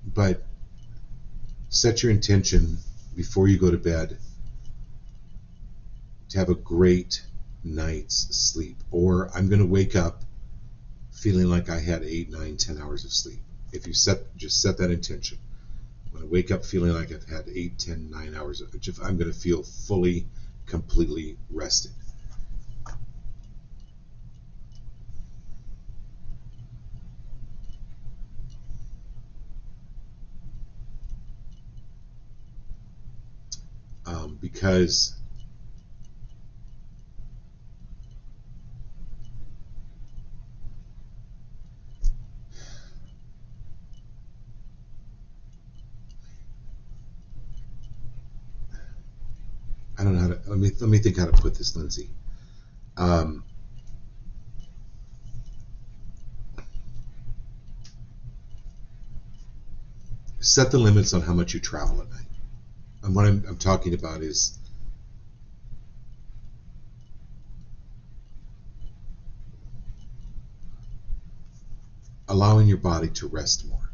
But set your intention before you go to bed to have a great night's sleep. Or I'm going to wake up feeling like I had 8, 9, 10 hours of sleep. If you just set that intention. When I wake up feeling like I've had 8, 10, 9 hours, I'm going to feel fully, completely rested. Because I don't know how to. Let me think how to put this, Lindsay. Set the limits on how much you travel at night. And what I'm talking about is allowing your body to rest more.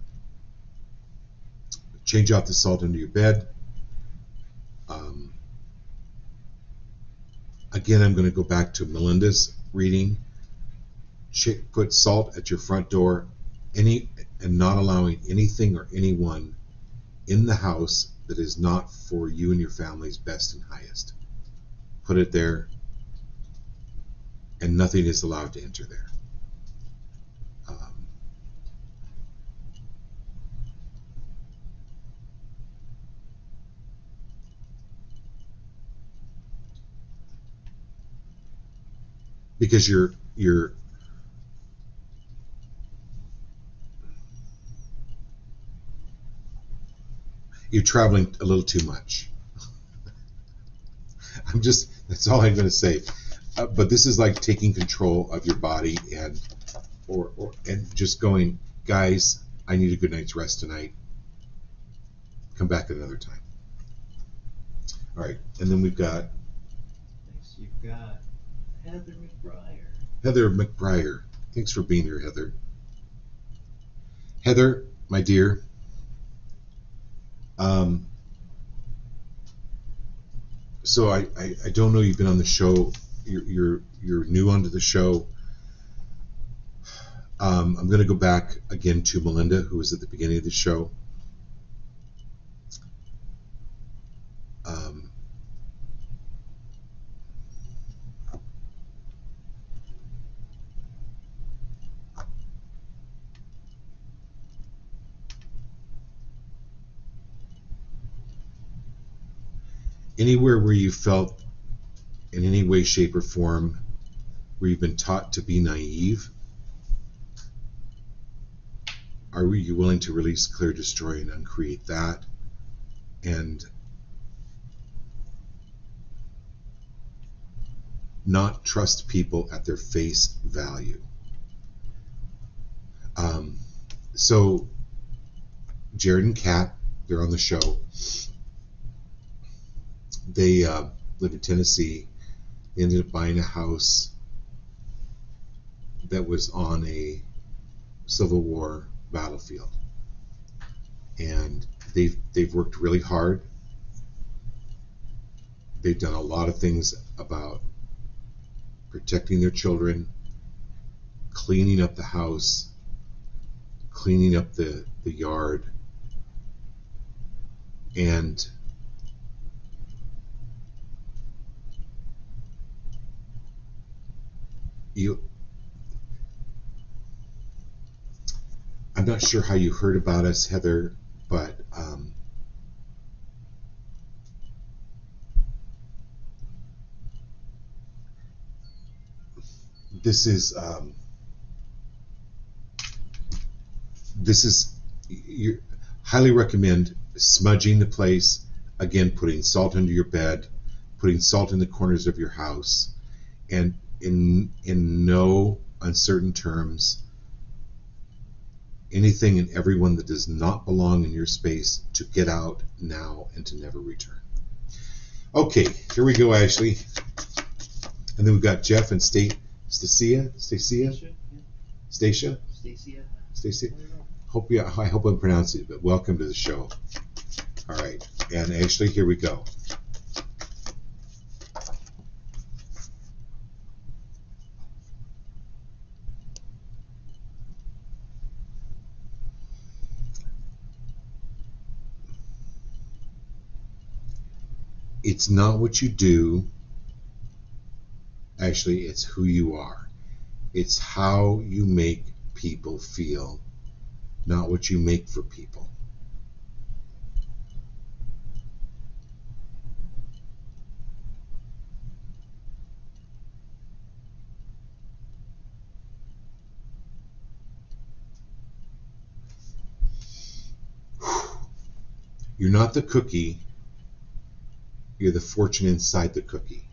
Change out the salt under your bed. Again, I'm going to go back to Melinda's reading. Put salt at your front door, and not allowing anything or anyone in the house that is not for you and your family's best and highest. Put it there, and nothing is allowed to enter there. Because you're traveling a little too much. That's all I'm going to say. But this is like taking control of your body and just going, guys, I need a good night's rest tonight. Come back at another time. All right, and then we've got Next, you've got Heather McBriar. Heather McBriar. Thanks for being here, Heather. Heather, my dear, so I don't know, you've been on the show. You're new onto the show. I'm going to go back again to Melinda, who was at the beginning of the show. Anywhere where you felt in any way, shape, or form where you've been taught to be naive, are you willing to release, clear, destroy, and uncreate that? And not trust people at their face value. So Jared and Kat, they're on the show. They live in Tennessee. They ended up buying a house that was on a Civil War battlefield, and they've worked really hard. They've done a lot of things about protecting their children, cleaning up the house, cleaning up the yard, and I'm not sure how you heard about us, Heather, but this is you highly recommend smudging the place. Again, putting salt under your bed, putting salt in the corners of your house, and in no uncertain terms, anything and everyone that does not belong in your space to get out now and to never return. Okay, here we go, Ashley. And then we've got Jeff and Stacia. I hope I'm pronouncing it, but welcome to the show. All right, and Ashley, here we go. It's not what you do. Actually, it's who you are. It's how you make people feel, not what you make for people. You're not the cookie. You're the fortune inside the cookie.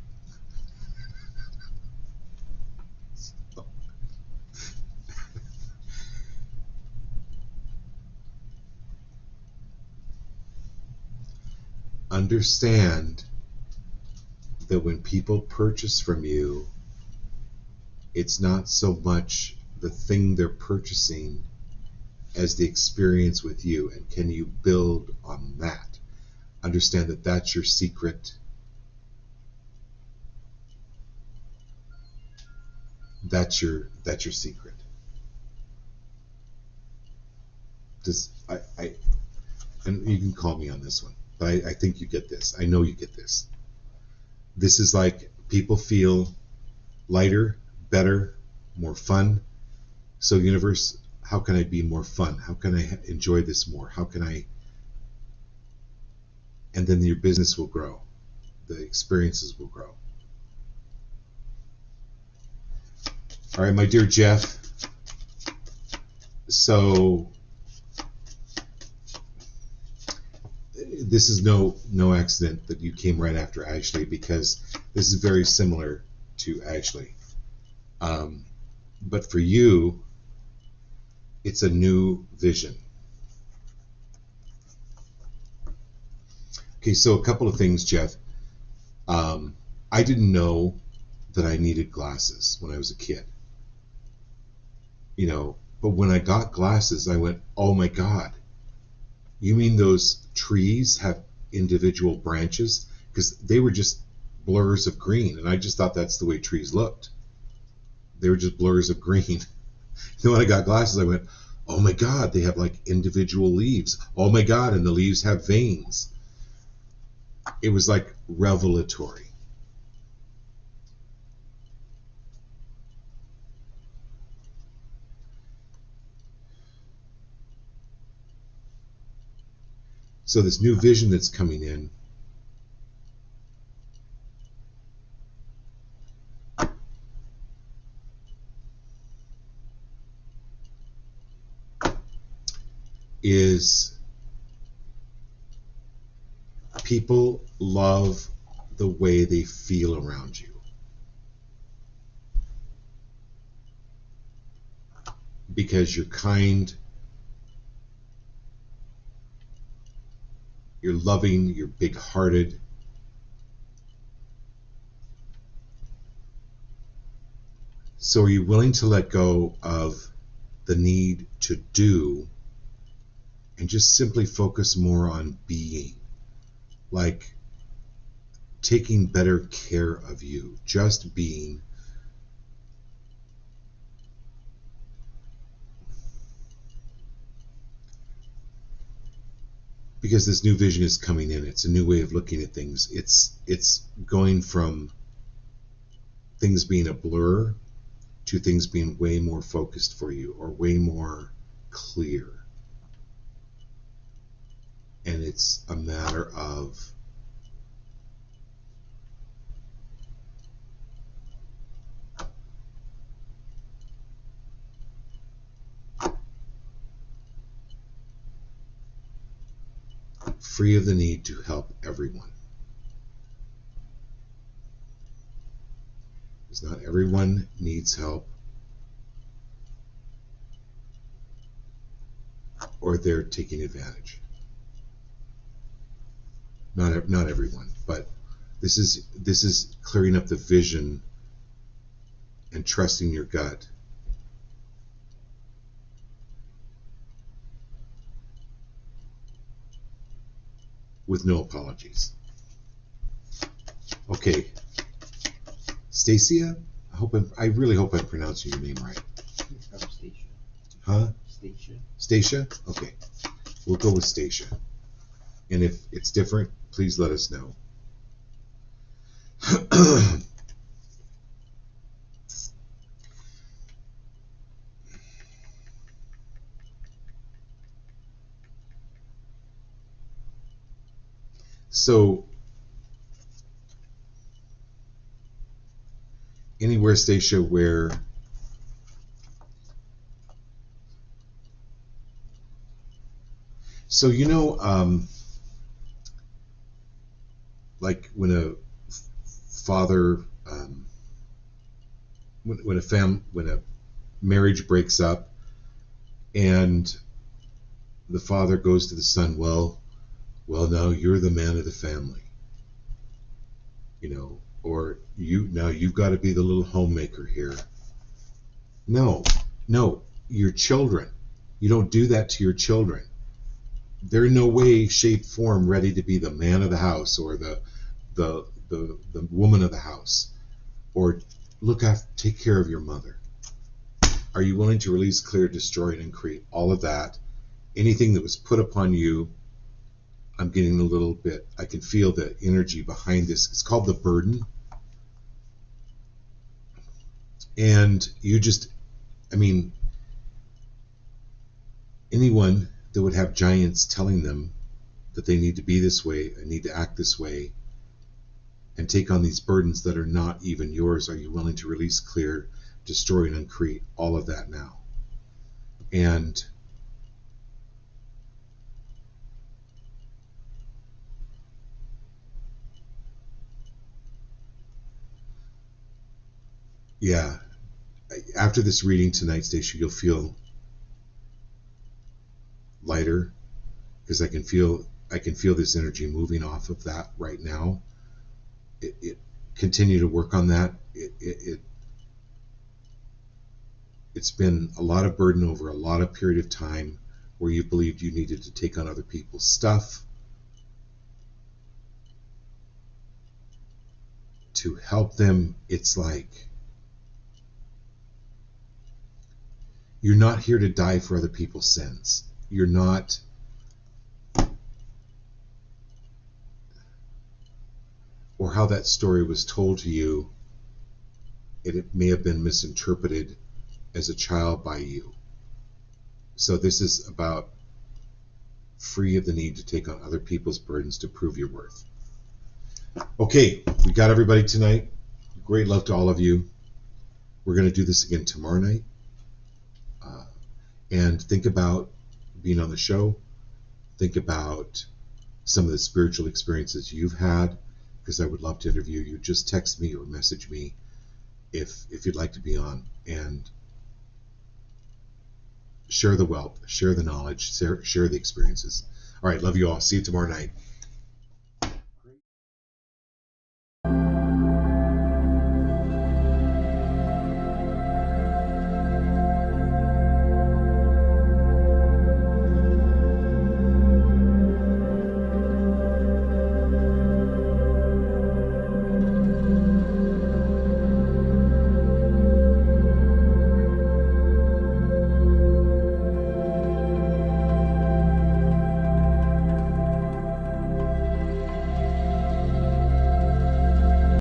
Understand that when people purchase from you, it's not so much the thing they're purchasing as the experience with you, and can you build on that? Understand that that's your secret. That's your secret. Does I and you can call me on this one, but I think you get this. I know you get this. This is like people feel lighter, better, more fun. So universe, how can I be more fun? How can I enjoy this more? How can I? And then your business will grow. The experiences will grow. All right, my dear Jeff. So this is no accident that you came right after Ashley, because this is very similar to Ashley. But for you, it's a new vision. Okay, so a couple of things, Jeff. I didn't know that I needed glasses when I was a kid. But when I got glasses, I went, oh my God, you mean those trees have individual branches? Because they were just blurs of green, and I just thought that's the way trees looked. They were just blurs of green. Then when I got glasses, I went, oh my God, they have like individual leaves. Oh my God, and the leaves have veins. It was like revelatory. So this new vision that's coming in is people love the way they feel around you. Because you're kind, you're loving, you're big-hearted. So are you willing to let go of the need to do and just simply focus more on being? Like taking better care of you, just being. Because this new vision is coming in. It's a new way of looking at things. It's going from things being a blur to things being way more focused for you, or way more clear. And it's a matter of free of the need to help everyone. Because not everyone needs help, or they're taking advantage. Not everyone, but this is clearing up the vision and trusting your gut. With no apologies. Okay, Stacia, I really hope I'm pronouncing your name right. Stacia. Huh? Stacia. Stacia? Okay, we'll go with Stacia. And if it's different, please let us know. So, anywhere, Stacia, where so like when a father, when a marriage breaks up, and the father goes to the son, well, now you're the man of the family, or you've got to be the little homemaker here. No, your children. You don't do that to your children. They're in no way, shape, form ready to be the man of the house or the woman of the house, or take care of your mother. Are you willing to release, clear, destroy, and create all of that? Anything that was put upon you, I'm getting a little bit, I can feel the energy behind this. It's called the burden. And you just, anyone that would have giants telling them that they need to be this way, and need to act this way, and take on these burdens that are not even yours, are you willing to release, clear, destroy, and uncreate all of that now? And yeah, after this reading tonight, Stacia, you'll feel lighter, because I can feel this energy moving off of that right now. It continue to work on that. It's been a lot of burden over a lot of period of time where you believed you needed to take on other people's stuff to help them. It's like you're not here to die for other people's sins. You're not. Or how that story was told to you, it may have been misinterpreted as a child by you. So this is about free of the need to take on other people's burdens to prove your worth. Okay, we got everybody tonight. Great love to all of you. We're going to do this again tomorrow night. And think about being on the show. Think about some of the spiritual experiences you've had, because I would love to interview you. Just text me or message me if you'd like to be on, and share the wealth, share the knowledge, share the experiences. All right, love you all. See you tomorrow night.